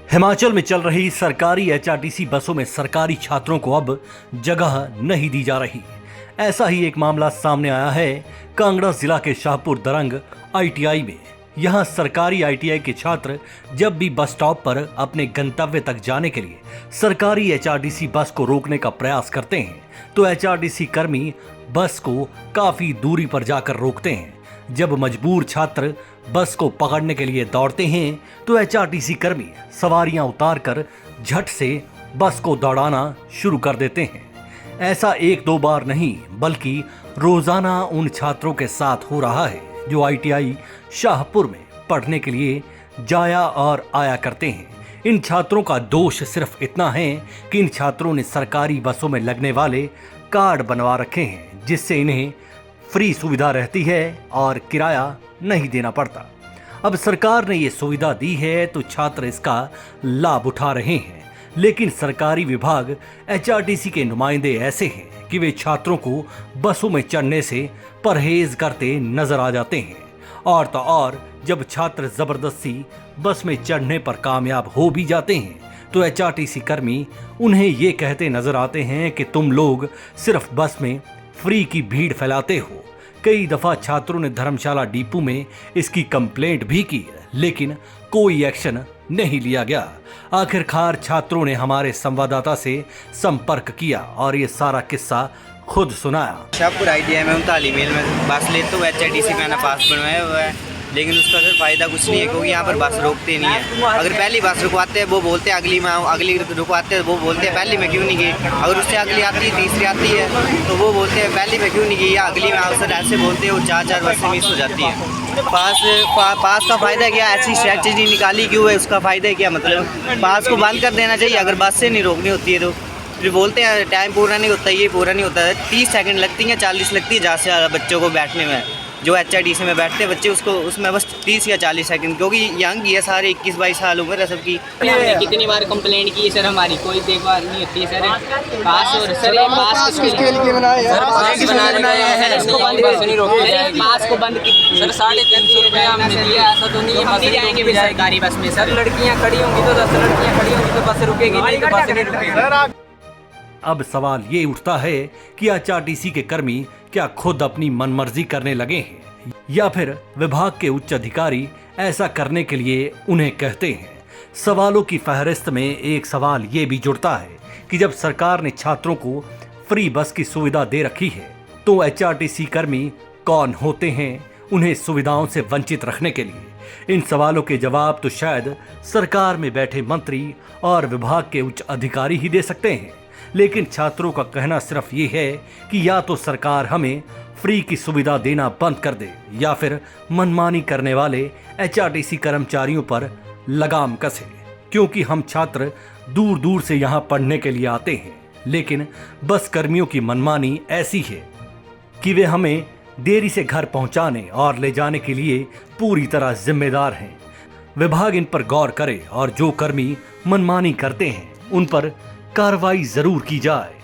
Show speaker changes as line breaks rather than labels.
हिमाचल में चल रही सरकारी एचआरटीसी बसों में सरकारी छात्रों को अब जगह नहीं दी जा रही। ऐसा ही एक मामला सामने आया है कांगड़ा जिला के शाहपुर दरंग आईटीआई में। यहां सरकारी आईटीआई के छात्र जब भी बस स्टॉप पर अपने गंतव्य तक जाने के लिए सरकारी एचआरटीसी बस को रोकने का प्रयास करते हैं तो एचआरटीसी कर्मी बस को काफी दूरी पर जाकर रोकते हैं। जब मजबूर छात्र बस को पकड़ने के लिए दौड़ते हैं तो एचआरटीसी कर्मी सवारियां उतारकर झट से बस को दौड़ाना शुरू कर देते हैं। ऐसा एक दो बार नहीं बल्कि रोजाना उन छात्रों के साथ हो रहा है जो आईटीआई शाहपुर में पढ़ने के लिए जाया और आया करते हैं। इन छात्रों का दोष सिर्फ इतना है कि इन छात्रों ने सरकारी बसों में लगने वाले कार्ड बनवा रखे हैं जिससे इन्हें फ्री सुविधा रहती है और किराया नहीं देना पड़ता। अब सरकार ने ये सुविधा दी है तो छात्र इसका लाभ उठा रहे हैं, लेकिन सरकारी विभाग एचआरटीसी के नुमाइंदे ऐसे हैं कि वे छात्रों को बसों में चढ़ने से परहेज करते नजर आ जाते हैं। और तो और जब छात्र जबरदस्ती बस में चढ़ने पर कामयाब हो भी जाते हैं तो एचआरटीसी कर्मी उन्हें ये कहते नजर आते हैं कि तुम लोग सिर्फ बस में फ्री की भीड़ फैलाते हो। कई दफा छात्रों ने धर्मशाला डिपो में इसकी कंप्लेंट भी की लेकिन कोई एक्शन नहीं लिया गया। आखिरकार छात्रों ने हमारे संवाददाता से संपर्क किया और ये सारा किस्सा खुद सुनाया।
शाहपुर आईटीआई में हूँ, तालीमेल में बस लेते हुए एचआरटीसी का मैंने पास बनवाया हुआ है, लेकिन उसका सर फ़ायदा कुछ नहीं है क्योंकि यहाँ पर बस रोकते नहीं है। अगर पहली बस रुकवाते हैं वो बोलते हैं अगली में आओ, अगली रुकवाते हैं वो बोलते हैं पहली में क्यों नहीं गई। अगर उससे अगली आती है तीसरी आती है तो वो बोलते हैं पहली में क्यों नहीं गई या अगली में आओ। सर ऐसे बोलते हैं वो चार बसें मिस हो जाती है। पास का फ़ायदा क्या, ऐसी स्ट्रैटेजी निकाली क्यों है, उसका फ़ायदा क्या। मतलब पास को बंद कर देना चाहिए अगर बस से नहीं रोकनी होती है तो। फिर बोलते हैं टाइम पूरा नहीं होता, ये पूरा नहीं होता है। 30 सेकंड लगती हैं, 40 लगती है ज़्यादा से ज़्यादा बच्चों को बैठने में। जो एचआरटीसी में बैठते हैं बच्चे उसको उसमें बस 30 या 40 सेकंड, क्योंकि यंग ही है सारे, 21-22 साल उम्र है सबकी।
हमने कितनी बार कंप्लेंट की सर, हमारी कोई देखभाल नहीं होती है सर। पास और सर पास किसके लिए बनाए हैं? पास नहीं रोकते, पास को बंद की सर 350 रुपये हमने दिया। ऐसा तो नहीं है हम नहीं जाएंगे भी सरकारी बस में सर। लड़कियां खड़ी होंगी तो 10 लड़कियां खड़ी होंगी तो बस रुकेगी नहीं तो बस नहीं रुकेगी।
अब सवाल ये उठता है कि एचआरटीसी के कर्मी क्या खुद अपनी मनमर्जी करने लगे हैं या फिर विभाग के उच्च अधिकारी ऐसा करने के लिए उन्हें कहते हैं। सवालों की फहरिस्त में एक सवाल ये भी जुड़ता है कि जब सरकार ने छात्रों को फ्री बस की सुविधा दे रखी है तो एचआरटीसी कर्मी कौन होते हैं उन्हें सुविधाओं से वंचित रखने के लिए। इन सवालों के जवाब तो शायद सरकार में बैठे मंत्री और विभाग के उच्च अधिकारी ही दे सकते हैं, लेकिन छात्रों का कहना सिर्फ ये है कि या तो सरकार हमें फ्री की सुविधा देना बंद कर दे या फिर मनमानी करने वाले एचआरटीसी कर्मचारियों पर लगाम कसे, क्योंकि हम छात्र दूर दूर से यहाँ पढ़ने के लिए आते हैं। लेकिन बस कर्मियों की मनमानी ऐसी है कि वे हमें देरी से घर पहुँचाने और ले जाने के लिए पूरी तरह जिम्मेदार हैं। विभाग इन पर गौर करे और जो कर्मी मनमानी करते हैं उन पर कार्रवाई जरूर की जाए।